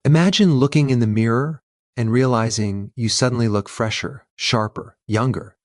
Imagine looking in the mirror and realizing you suddenly look fresher, sharper, younger,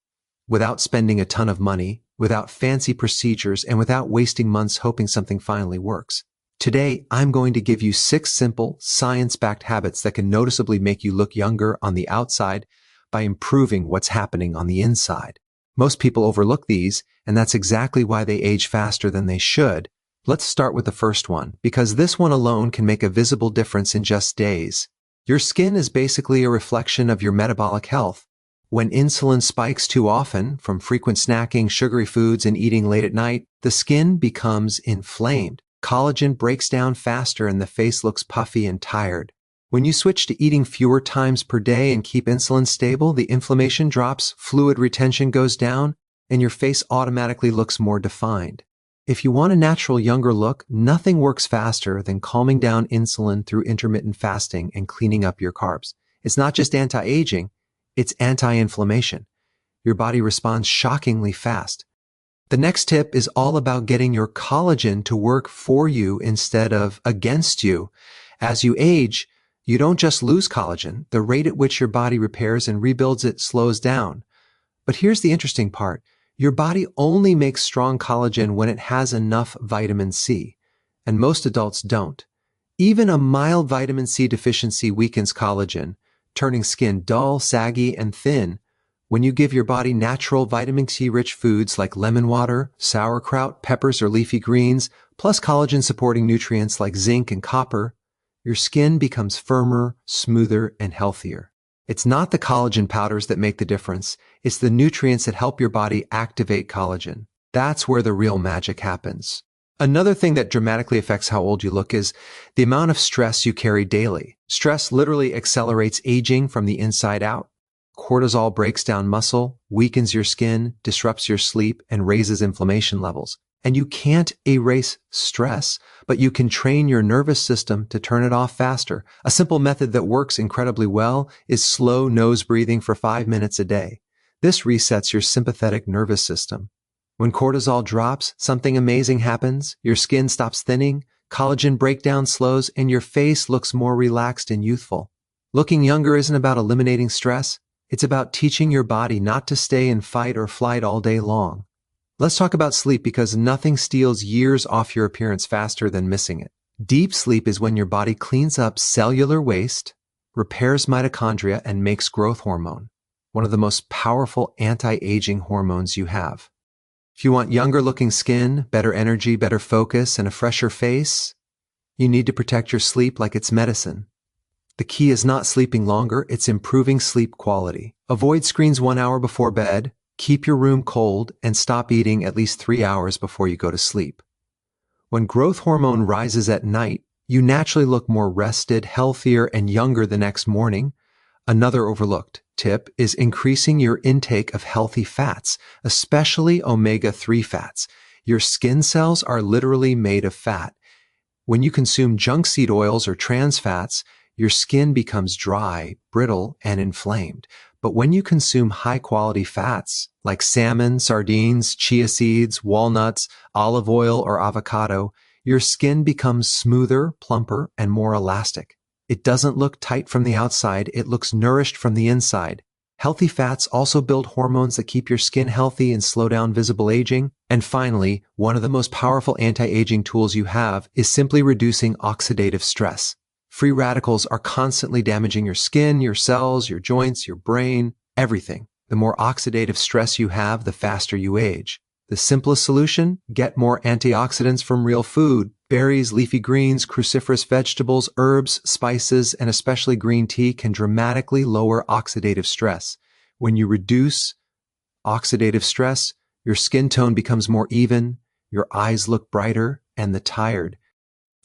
without spending a ton of money, without fancy procedures, and without wasting months hoping something finally works. Today, I'm going to give you 6 simple, science-backed habits that can noticeably make you look younger on the outside by improving what's happening on the inside. Most people overlook these, and that's exactly why they age faster than they should. Let's start with the first one, because this one alone can make a visible difference in just days. Your skin is basically a reflection of your metabolic health. When insulin spikes too often, from frequent snacking, sugary foods, and eating late at night, the skin becomes inflamed. Collagen breaks down faster and the face looks puffy and tired. When you switch to eating fewer times per day and keep insulin stable, the inflammation drops, fluid retention goes down, and your face automatically looks more defined. If you want a natural younger look, nothing works faster than calming down insulin through intermittent fasting and cleaning up your carbs. It's not just anti-aging, it's anti-inflammation. Your body responds shockingly fast. The next tip is all about getting your collagen to work for you instead of against you. As you age, you don't just lose collagen. The rate at which your body repairs and rebuilds it slows down. But here's the interesting part. Your body only makes strong collagen when it has enough vitamin C, and most adults don't. Even a mild vitamin C deficiency weakens collagen, turning skin dull, saggy, and thin. When you give your body natural vitamin C-rich foods like lemon water, sauerkraut, peppers, or leafy greens, plus collagen-supporting nutrients like zinc and copper, your skin becomes firmer, smoother, and healthier. It's not the collagen powders that make the difference. It's the nutrients that help your body activate collagen. That's where the real magic happens. Another thing that dramatically affects how old you look is the amount of stress you carry daily. Stress literally accelerates aging from the inside out. Cortisol breaks down muscle, weakens your skin, disrupts your sleep, and raises inflammation levels. And you can't erase stress, but you can train your nervous system to turn it off faster. A simple method that works incredibly well is slow nose breathing for 5 minutes a day. This resets your sympathetic nervous system. When cortisol drops, something amazing happens. Your skin stops thinning, collagen breakdown slows, and your face looks more relaxed and youthful. Looking younger isn't about eliminating stress. It's about teaching your body not to stay in fight or flight all day long. Let's talk about sleep because nothing steals years off your appearance faster than missing it. Deep sleep is when your body cleans up cellular waste, repairs mitochondria, and makes growth hormone, one of the most powerful anti-aging hormones you have. If you want younger looking skin, better energy, better focus, and a fresher face, you need to protect your sleep like it's medicine. The key is not sleeping longer, it's improving sleep quality. Avoid screens 1 hour before bed, keep your room cold, and stop eating at least 3 hours before you go to sleep. When growth hormone rises at night, you naturally look more rested, healthier, and younger the next morning. Another overlooked tip is increasing your intake of healthy fats, especially omega-3 fats. Your skin cells are literally made of fat. When you consume junk seed oils or trans fats, your skin becomes dry, brittle, and inflamed. But when you consume high-quality fats like salmon, sardines, chia seeds, walnuts, olive oil, or avocado, your skin becomes smoother, plumper, and more elastic. It doesn't look tight from the outside, it looks nourished from the inside. Healthy fats also build hormones that keep your skin healthy and slow down visible aging. And finally, one of the most powerful anti-aging tools you have is simply reducing oxidative stress. Free radicals are constantly damaging your skin, your cells, your joints, your brain, everything. The more oxidative stress you have, the faster you age. The simplest solution? Get more antioxidants from real food. Berries, leafy greens, cruciferous vegetables, herbs, spices, and especially green tea can dramatically lower oxidative stress. When you reduce oxidative stress, your skin tone becomes more even, your eyes look brighter, and the tired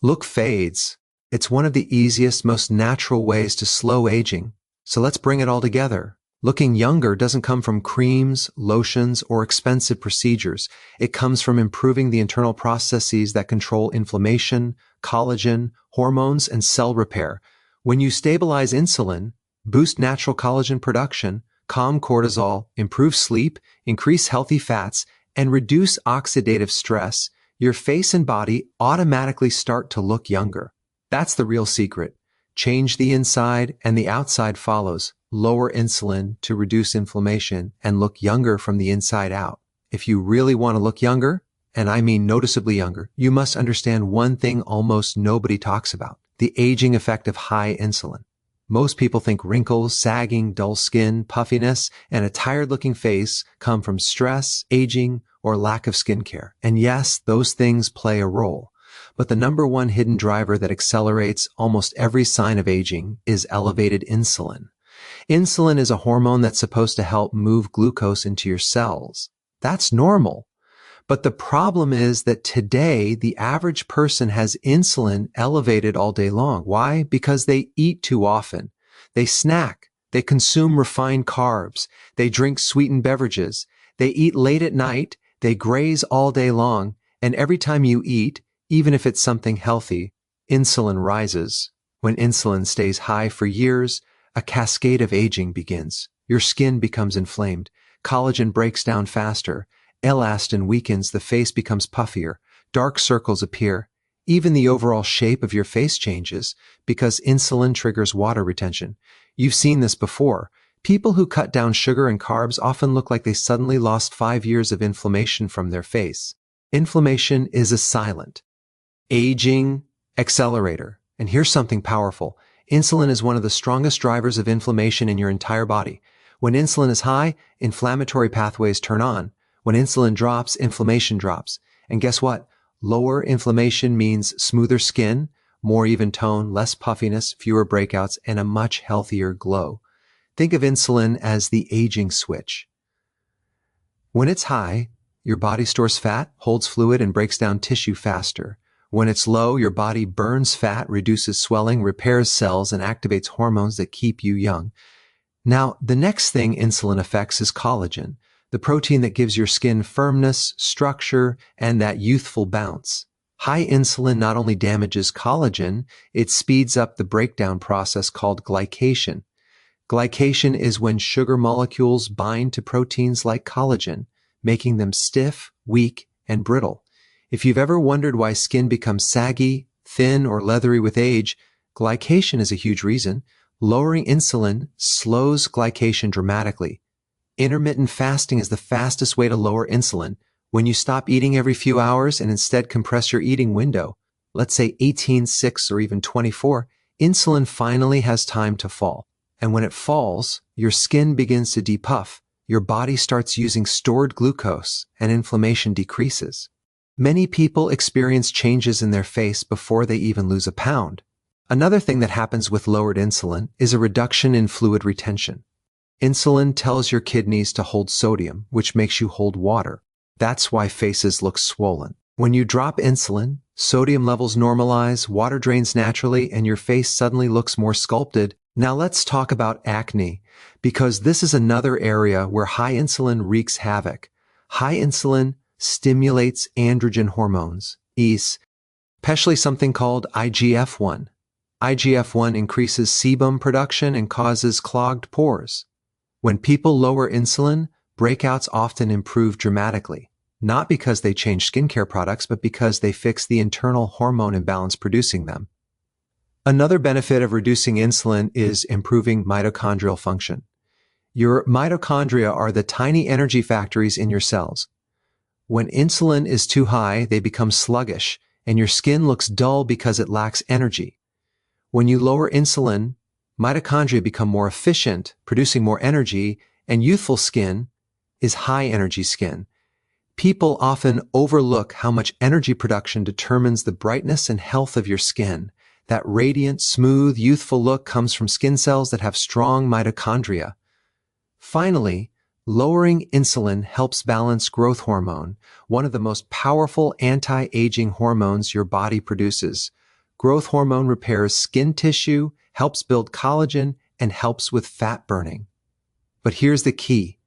look fades. It's one of the easiest, most natural ways to slow aging. So let's bring it all together. Looking younger doesn't come from creams, lotions, or expensive procedures. It comes from improving the internal processes that control inflammation, collagen, hormones, and cell repair. When you stabilize insulin, boost natural collagen production, calm cortisol, improve sleep, increase healthy fats, and reduce oxidative stress, your face and body automatically start to look younger. That's the real secret. Change the inside and the outside follows. Lower insulin to reduce inflammation and look younger from the inside out. If you really want to look younger, and I mean noticeably younger, you must understand one thing almost nobody talks about: the aging effect of high insulin. Most people think wrinkles, sagging, dull skin, puffiness, and a tired-looking face come from stress, aging, or lack of skincare. And yes, those things play a role. But the number one hidden driver that accelerates almost every sign of aging is elevated insulin. Insulin is a hormone that's supposed to help move glucose into your cells. That's normal. But the problem is that today, the average person has insulin elevated all day long. Why? Because they eat too often. They snack. They consume refined carbs. They drink sweetened beverages. They eat late at night. They graze all day long. And every time you eat, even if it's something healthy, insulin rises. When insulin stays high for years, a cascade of aging begins. Your skin becomes inflamed. Collagen breaks down faster. Elastin weakens, the face becomes puffier, dark circles appear, even the overall shape of your face changes because insulin triggers water retention. You've seen this before. People who cut down sugar and carbs often look like they suddenly lost 5 years of inflammation from their face. Inflammation is a silent, aging accelerator. And here's something powerful. Insulin is one of the strongest drivers of inflammation in your entire body. When insulin is high, inflammatory pathways turn on. When insulin drops, inflammation drops. And guess what? Lower inflammation means smoother skin, more even tone, less puffiness, fewer breakouts, and a much healthier glow. Think of insulin as the aging switch. When it's high, your body stores fat, holds fluid, and breaks down tissue faster. When it's low, your body burns fat, reduces swelling, repairs cells, and activates hormones that keep you young. Now, the next thing insulin affects is collagen, the protein that gives your skin firmness, structure, and that youthful bounce. High insulin not only damages collagen, it speeds up the breakdown process called glycation. Glycation is when sugar molecules bind to proteins like collagen, making them stiff, weak, and brittle. If you've ever wondered why skin becomes saggy, thin, or leathery with age, glycation is a huge reason. Lowering insulin slows glycation dramatically. Intermittent fasting is the fastest way to lower insulin. When you stop eating every few hours and instead compress your eating window, let's say 18, 6, or even 24, insulin finally has time to fall. And when it falls, your skin begins to depuff. Your body starts using stored glucose and inflammation decreases. Many people experience changes in their face before they even lose a pound. Another thing that happens with lowered insulin is a reduction in fluid retention. Insulin tells your kidneys to hold sodium, which makes you hold water. That's why faces look swollen. When you drop insulin, sodium levels normalize, water drains naturally, and your face suddenly looks more sculpted. Now let's talk about acne, because this is another area where high insulin wreaks havoc. High insulin stimulates androgen hormones, especially something called IGF-1. IGF-1 increases sebum production and causes clogged pores. When people lower insulin, breakouts often improve dramatically, not because they change skincare products, but because they fix the internal hormone imbalance producing them. Another benefit of reducing insulin is improving mitochondrial function. Your mitochondria are the tiny energy factories in your cells. When insulin is too high, they become sluggish, and your skin looks dull because it lacks energy. When you lower insulin, mitochondria become more efficient, producing more energy, and youthful skin is high-energy skin. People often overlook how much energy production determines the brightness and health of your skin. That radiant, smooth, youthful look comes from skin cells that have strong mitochondria. Finally, lowering insulin helps balance growth hormone, one of the most powerful anti-aging hormones your body produces. Growth hormone repairs skin tissue, helps build collagen, and helps with fat burning. But here's the key.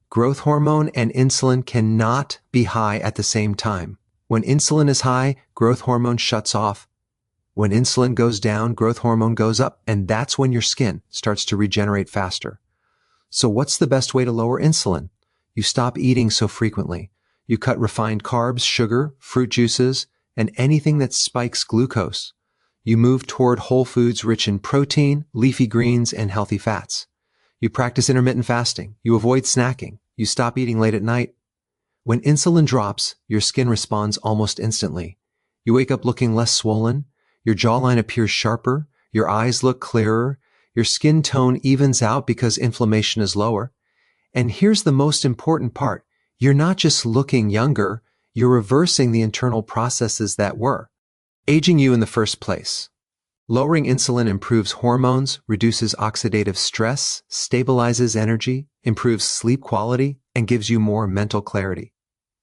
Growth hormone and insulin cannot be high at the same time. When insulin is high, growth hormone shuts off. When insulin goes down, growth hormone goes up, and that's when your skin starts to regenerate faster. So what's the best way to lower insulin? You stop eating so frequently. You cut refined carbs, sugar, fruit juices, and anything that spikes glucose. You move toward whole foods rich in protein, leafy greens, and healthy fats. You practice intermittent fasting. You avoid snacking. You stop eating late at night. When insulin drops, your skin responds almost instantly. You wake up looking less swollen. Your jawline appears sharper. Your eyes look clearer. Your skin tone evens out because inflammation is lower. And here's the most important part. You're not just looking younger, you're reversing the internal processes that were aging you in the first place. Lowering insulin improves hormones, reduces oxidative stress, stabilizes energy, improves sleep quality, and gives you more mental clarity.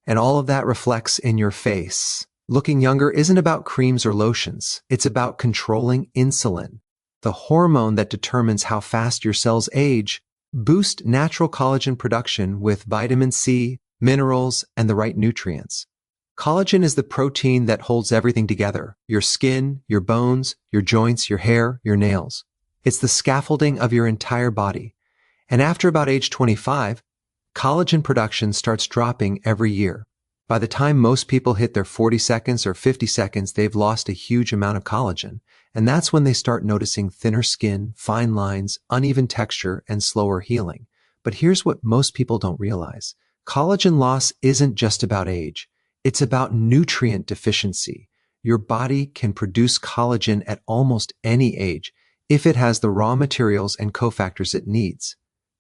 And all of that reflects in your face. Looking younger isn't about creams or lotions. It's about controlling insulin, the hormone that determines how fast your cells age. Boost natural collagen production with vitamin C, minerals, and the right nutrients. Collagen is the protein that holds everything together: your skin, your bones, your joints, your hair, your nails. It's the scaffolding of your entire body. And after about age 25, collagen production starts dropping every year. By the time most people hit their 40 seconds or 50 seconds, they've lost a huge amount of collagen. And that's when they start noticing thinner skin, fine lines, uneven texture, and slower healing. But here's what most people don't realize. Collagen loss isn't just about age. It's about nutrient deficiency. Your body can produce collagen at almost any age if it has the raw materials and cofactors it needs.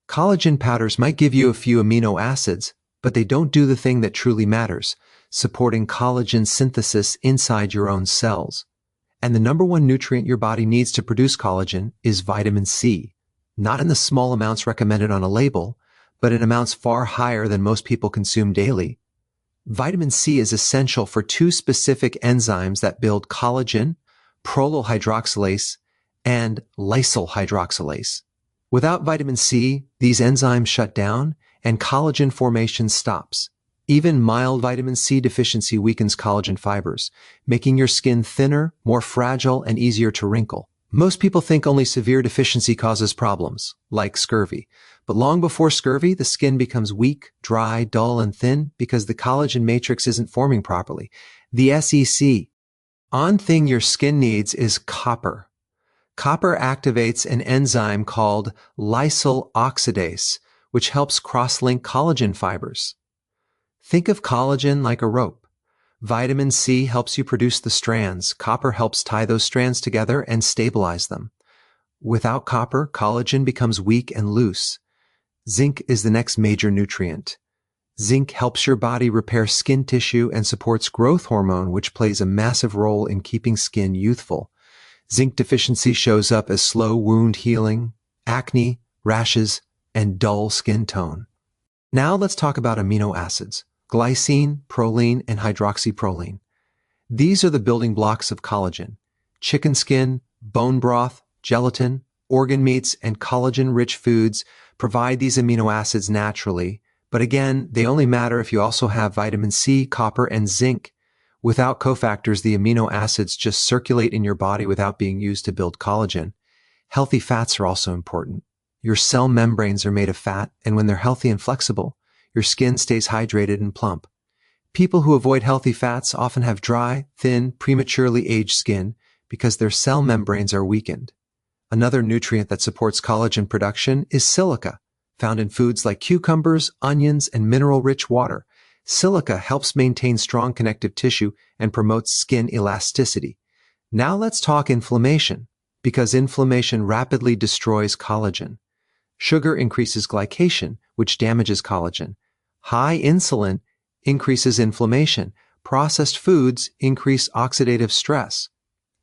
Collagen powders might give you a few amino acids, but they don't do the thing that truly matters, supporting collagen synthesis inside your own cells. And the number one nutrient your body needs to produce collagen is vitamin C, not in the small amounts recommended on a label, but in amounts far higher than most people consume daily. Vitamin C is essential for two specific enzymes that build collagen: prolyl hydroxylase and lysyl hydroxylase. Without vitamin C, these enzymes shut down and collagen formation stops. Even mild vitamin C deficiency weakens collagen fibers, making your skin thinner, more fragile, and easier to wrinkle. Most people think only severe deficiency causes problems, like scurvy. But long before scurvy, the skin becomes weak, dry, dull, and thin because the collagen matrix isn't forming properly. The thing your skin needs is copper. Copper activates an enzyme called lysyl oxidase, which helps cross-link collagen fibers. Think of collagen like a rope. Vitamin C helps you produce the strands. Copper helps tie those strands together and stabilize them. Without copper, collagen becomes weak and loose. Zinc is the next major nutrient. Zinc helps your body repair skin tissue and supports growth hormone, which plays a massive role in keeping skin youthful. Zinc deficiency shows up as slow wound healing, acne, rashes, and dull skin tone. Now let's talk about amino acids: glycine, proline, and hydroxyproline. These are the building blocks of collagen. Chicken skin, bone broth, gelatin, organ meats, and collagen-rich foods provide these amino acids naturally, but again, they only matter if you also have vitamin C, copper, and zinc. Without cofactors, the amino acids just circulate in your body without being used to build collagen. Healthy fats are also important. Your cell membranes are made of fat, and when they're healthy and flexible, your skin stays hydrated and plump. People who avoid healthy fats often have dry, thin, prematurely aged skin because their cell membranes are weakened. Another nutrient that supports collagen production is silica, found in foods like cucumbers, onions, and mineral-rich water. Silica helps maintain strong connective tissue and promotes skin elasticity. Now let's talk inflammation, because inflammation rapidly destroys collagen. Sugar increases glycation, which damages collagen. High insulin increases inflammation. Processed foods increase oxidative stress.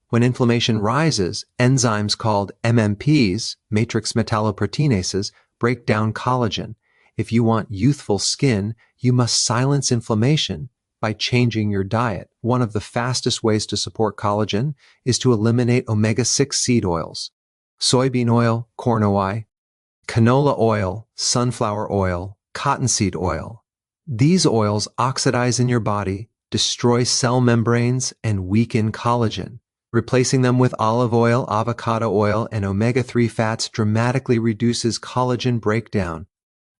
When inflammation rises, enzymes called MMPs, matrix metalloproteinases, break down collagen. If you want youthful skin, you must silence inflammation by changing your diet. One of the fastest ways to support collagen is to eliminate omega-6 seed oils: soybean oil, corn oil, canola oil, sunflower oil, cottonseed oil. These oils oxidize in your body, destroy cell membranes, and weaken collagen. Replacing them with olive oil, avocado oil, and omega-3 fats dramatically reduces collagen breakdown.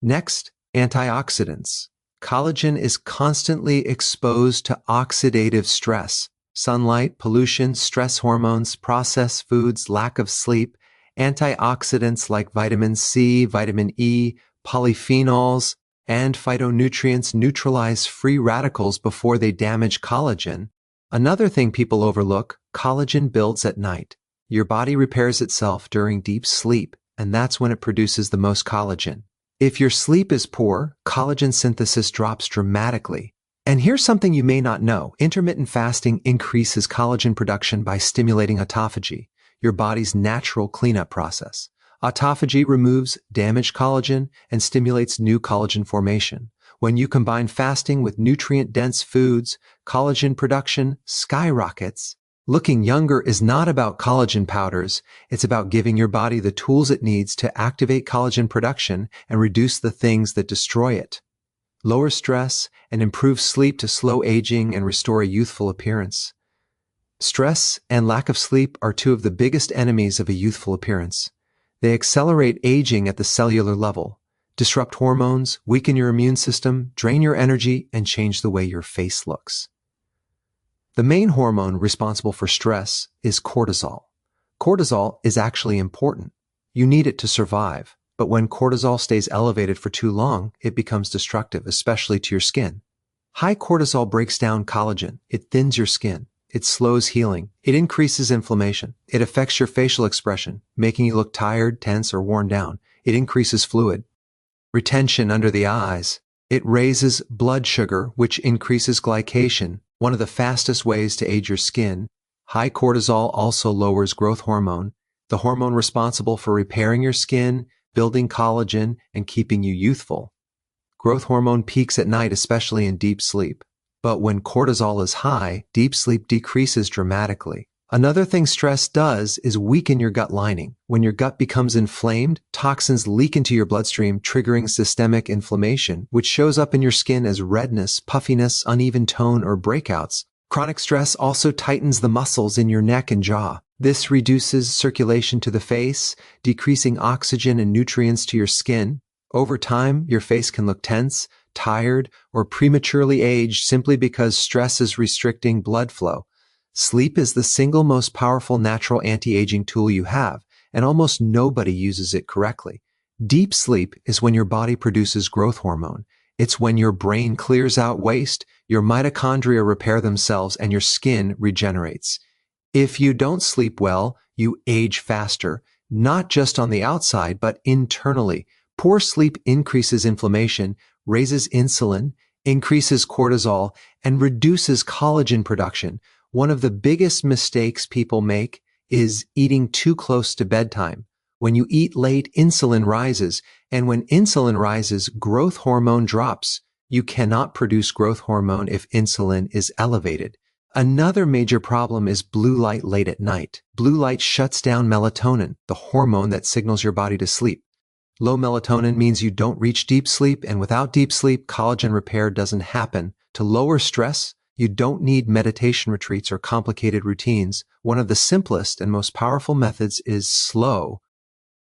Next, antioxidants. Collagen is constantly exposed to oxidative stress. Sunlight, pollution, stress hormones, processed foods, lack of sleep, antioxidants like vitamin C, vitamin E, polyphenols, and phytonutrients neutralize free radicals before they damage collagen. Another thing people overlook, collagen builds at night. Your body repairs itself during deep sleep, and that's when it produces the most collagen. If your sleep is poor, collagen synthesis drops dramatically. And here's something you may not know. Intermittent fasting increases collagen production by stimulating autophagy, your body's natural cleanup process. Autophagy removes damaged collagen and stimulates new collagen formation. When you combine fasting with nutrient-dense foods, collagen production skyrockets. Looking younger is not about collagen powders. It's about giving your body the tools it needs to activate collagen production and reduce the things that destroy it. Lower stress and improve sleep to slow aging and restore a youthful appearance. Stress and lack of sleep are two of the biggest enemies of a youthful appearance. They accelerate aging at the cellular level, disrupt hormones, weaken your immune system, drain your energy, and change the way your face looks. The main hormone responsible for stress is cortisol. Cortisol is actually important. You need it to survive, but when cortisol stays elevated for too long, it becomes destructive, especially to your skin. High cortisol breaks down collagen. It thins your skin. It slows healing. It increases inflammation. It affects your facial expression, making you look tired, tense, or worn down. It increases fluid retention under the eyes. It raises blood sugar, which increases glycation, one of the fastest ways to age your skin. High cortisol also lowers growth hormone, the hormone responsible for repairing your skin, building collagen, and keeping you youthful. Growth hormone peaks at night, especially in deep sleep. But when cortisol is high, deep sleep decreases dramatically. Another thing stress does is weaken your gut lining. When your gut becomes inflamed, toxins leak into your bloodstream, triggering systemic inflammation, which shows up in your skin as redness, puffiness, uneven tone, or breakouts. Chronic stress also tightens the muscles in your neck and jaw. This reduces circulation to the face, decreasing oxygen and nutrients to your skin. Over time, your face can look tense, tired, or prematurely aged simply because stress is restricting blood flow. Sleep is the single most powerful natural anti-aging tool you have, and almost nobody uses it correctly. Deep sleep is when your body produces growth hormone. It's when your brain clears out waste, your mitochondria repair themselves, and your skin regenerates. If you don't sleep well, you age faster, not just on the outside, but internally. Poor sleep increases inflammation, raises insulin, increases cortisol, and reduces collagen production. One of the biggest mistakes people make is eating too close to bedtime. When you eat late, insulin rises, and when insulin rises, growth hormone drops. You cannot produce growth hormone if insulin is elevated. Another major problem is blue light late at night. Blue light shuts down melatonin, the hormone that signals your body to sleep. Low melatonin means you don't reach deep sleep, and without deep sleep, collagen repair doesn't happen. To lower stress, you don't need meditation retreats or complicated routines. One of the simplest and most powerful methods is slow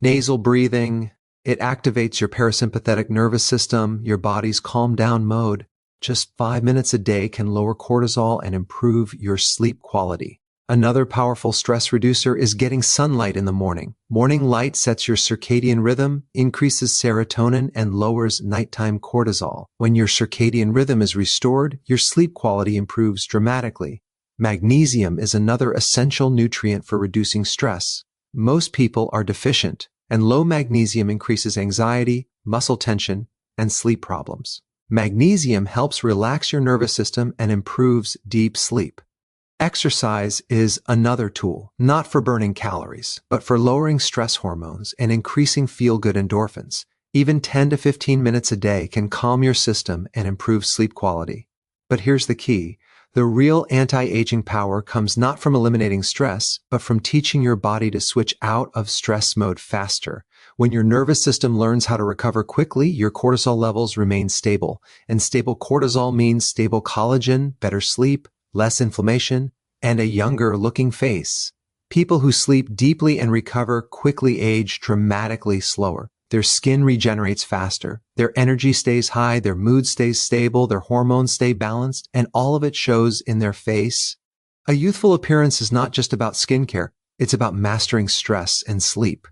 nasal breathing. It activates your parasympathetic nervous system, your body's calm down mode. Just 5 minutes a day can lower cortisol and improve your sleep quality. Another powerful stress reducer is getting sunlight in the morning. Morning light sets your circadian rhythm, increases serotonin, and lowers nighttime cortisol. When your circadian rhythm is restored, your sleep quality improves dramatically. Magnesium is another essential nutrient for reducing stress. Most people are deficient, and low magnesium increases anxiety, muscle tension, and sleep problems. Magnesium helps relax your nervous system and improves deep sleep. Exercise is another tool, not for burning calories, but for lowering stress hormones and increasing feel-good endorphins. Even 10 to 15 minutes a day can calm your system and improve sleep quality. But here's the key. The real anti-aging power comes not from eliminating stress, but from teaching your body to switch out of stress mode faster. When your nervous system learns how to recover quickly, your cortisol levels remain stable. And stable cortisol means stable collagen, better sleep, less inflammation, and a younger-looking face. People who sleep deeply and recover quickly age dramatically slower. Their skin regenerates faster, their energy stays high, their mood stays stable, their hormones stay balanced, and all of it shows in their face. A youthful appearance is not just about skincare, it's about mastering stress and sleep.